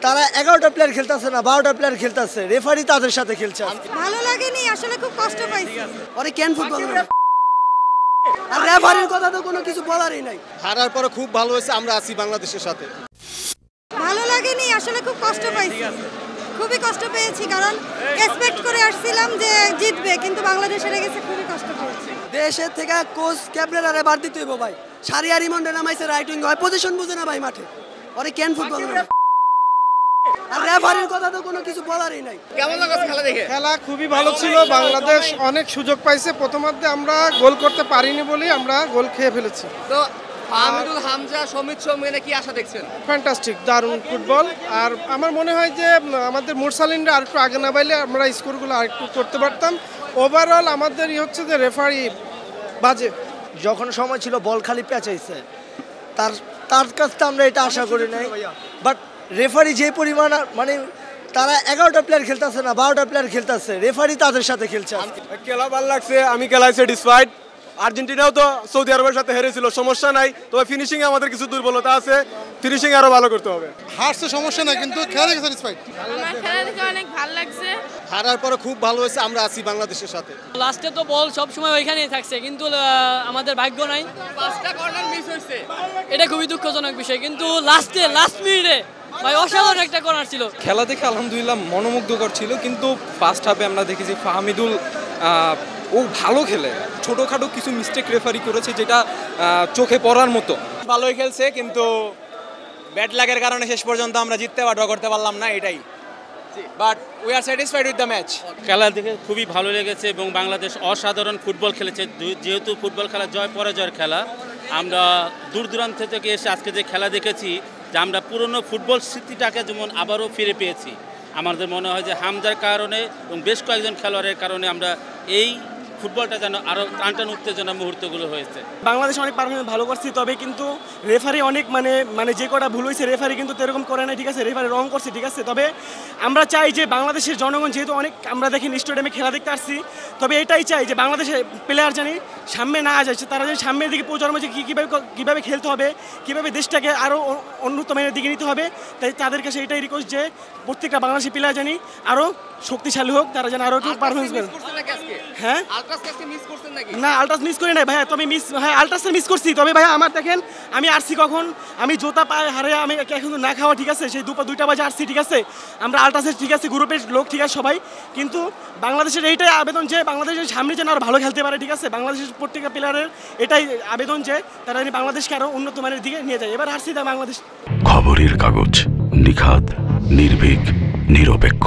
তারা 11টা প্লেয়ার খেলতেছে না, 12টা প্লেয়ার খেলতেছে, রেফারি তাদের সাথে খেলছে। ভালো লাগেনি, আসলে খুব কষ্ট পাইছি। আরে কেন ফুটবল আর রেফারির কথা তো কোনো কিছু বলারই নাই। হারার পরে খুব ভালো হয়েছে, আমরা আছি বাংলাদেশের সাথে। ভালো লাগেনি, আসলে খুব কষ্ট পাইছি, খুবই কষ্ট পেয়েছি, কারণ এক্সপেক্ট করে আসছিলাম যে জিতবে, কিন্তু বাংলাদেশ হেরে গেছে, খুবই কষ্ট পেয়েছি। দেশের থেকে কোচ ক্যাপ্টেনারে বার দিতে হইব ভাই। সারিয়া রিমন্ডে নামাইছে, রাইটিং হয়, পজিশন বুঝে না ভাই মাঠে। আরে কেন ফুটবল আর রেফারির কথা তো কোনো কিছু বলারই নাই। কেমন লাগছে খেলা দেখে? খেলা খুবই ভালো ছিল, বাংলাদেশ অনেক সুযোগ পাইছে। প্রথমার্ধে আমরা গোল করতে পারিনি বলেই আমরা গোল খেয়ে ফেলেছি। তো আমিদুল হামজা, সমিত সোমেনে কি আশা দেখছেন? ফ্যান্টাস্টিক, দারুণ ফুটবল। আর আমার মনে হয় যে আমাদের মুরসালিনরা আরেকটু আগে না পাইলে আমরা স্কোরগুলো আরেকটু করতে পারতাম। ওভারঅল আমাদের হচ্ছে যে রেফারি বাজে। যখন সময় ছিল বল খালি পেঁচাইছে, তার কাছ থেকে আমরা এটা আশা করি নাই। বাট রেফারি যে পরিমাণ, মানে তারা 11টা প্লেয়ার খেলতেছে না, 12টা প্লেয়ার খেলতেছে, রেফারি তাদের সাথে খেলছে। খেলা ভালো লাগছে, আমি খেলায় স্যাটিসফাইড। আর্জেন্টিনাও তো সৌদি আরবের সাথে হেরেছিল, সমস্যা নাই। তবে ফিনিশিং এ আমাদের কিছু দুর্বলতা আছে, ফিনিশিং আরো ভালো করতে হবে। হারছে সমস্যা নাই, কিন্তু খেলা দেখে স্যাটিসফাইড। আমার খেলা দেখে অনেক ভালো লাগছে। হারার পরে খুব ভালো হয়েছে, আমরা আছি বাংলাদেশের সাথে। লাস্টে তো বল সব সময় ওইখানেই থাকছে, কিন্তু আমাদের ভাগ্য নাই, 5টা কর্নার মিস হয়েছে। এটা খুবই দুঃখজনক বিষয়। কিন্তু লাস্ট মিনিটে ভাই অসাধারণ একটা কর্নার ছিল। খেলা দেখে আলহামদুলিল্লাহ মনোমুগ্ধকর ছিল, কিন্তু ফার্স্ট হাফে আমরা দেখেছি ফাহমিদুল ও ভালো খেলে, ছোটোখাটো কিছু মিস্টেক রেফারি করেছে যেটা চোখে পড়ার মতো। ভালোই খেলছে, কিন্তু ব্যাড লাগের কারণে শেষ পর্যন্ত আমরা জিততে বা ড্র করতে পারলাম না, এটাই। But we are satisfied with the match. খেলা দেখে খুবই ভালো লেগেছে এবং বাংলাদেশ অসাধারণ ফুটবল খেলেছে। যেহেতু ফুটবল খেলা জয় পরাজয়ের খেলা, আমরা দূর দূরান্ত থেকে এসে আজকে যে খেলা দেখেছি, যে আমরা পুরনো ফুটবল স্মৃতিটাকে যেমন আবারও ফিরে পেয়েছি। আমাদের মনে হয় যে হামজার কারণে এবং বেশ কয়েকজন খেলোয়াড়ের কারণে আমরা এই ফুটবলটা যেন আরও টানটান উত্তেজনা মুহূর্তগুলো হয়েছে। বাংলাদেশ অনেক পারফরমেন্স ভালো করছে, তবে কিন্তু রেফারি অনেক মানে যে কটা ভুল হয়েছে রেফারি কিন্তু এরকম করে না, ঠিক আছে, রেফারি রং করছে, ঠিক আছে। তবে আমরা চাই যে বাংলাদেশের জনগণ, যেহেতু অনেক আমরা দেখি স্টেডিয়ামে খেলা দেখতে আসছি, তবে এটাই চাই যে বাংলাদেশের প্লেয়ার জানি সামনে না যাচ্ছে, তারা যেন সামনের দিকে পৌঁছানো, যে কীভাবে খেলতে হবে, কীভাবে দেশটাকে আরও উন্নত মানের দিকে নিতে হবে। তাই তাদের কাছে এটাই রিকোয়েস্ট যে প্রত্যেকটা বাংলাদেশি প্লেয়ার জানি আরও শক্তিশালী হোক, তারা যেন আরও একটু পারফরমেন্স করে। হ্যাঁ, না আলট্রাস মিস করি নাই ভাইয়া, তবে আলট্রাসে মিস করছি। তবে ভাইয়া আমার দেখেন, আমি আসছি কখন, আমি জোতা পায়ে হারে আমি এখন না খাওয়া, ঠিক আছে, সেই 2টা বাজে আসছি, ঠিক আছে। আমরা আলট্রাসের, ঠিক আছে, গ্রুপের লোক, ঠিক আছে, সবাই। কিন্তু বাংলাদেশের এইটাই আবেদন যে বাংলাদেশের সামনে যেন আরও ভালো খেলতে পারে, ঠিক আছে। বাংলাদেশের প্রত্যেকটা প্লেয়ারের এটাই আবেদন যে তারা বাংলাদেশকে আরও উন্নত মানের দিকে নিয়ে যায়। এবার হারছি বাংলাদেশ। খবরের কাগজ, নিখাত, নির্ভীক, নিরপেক্ষ।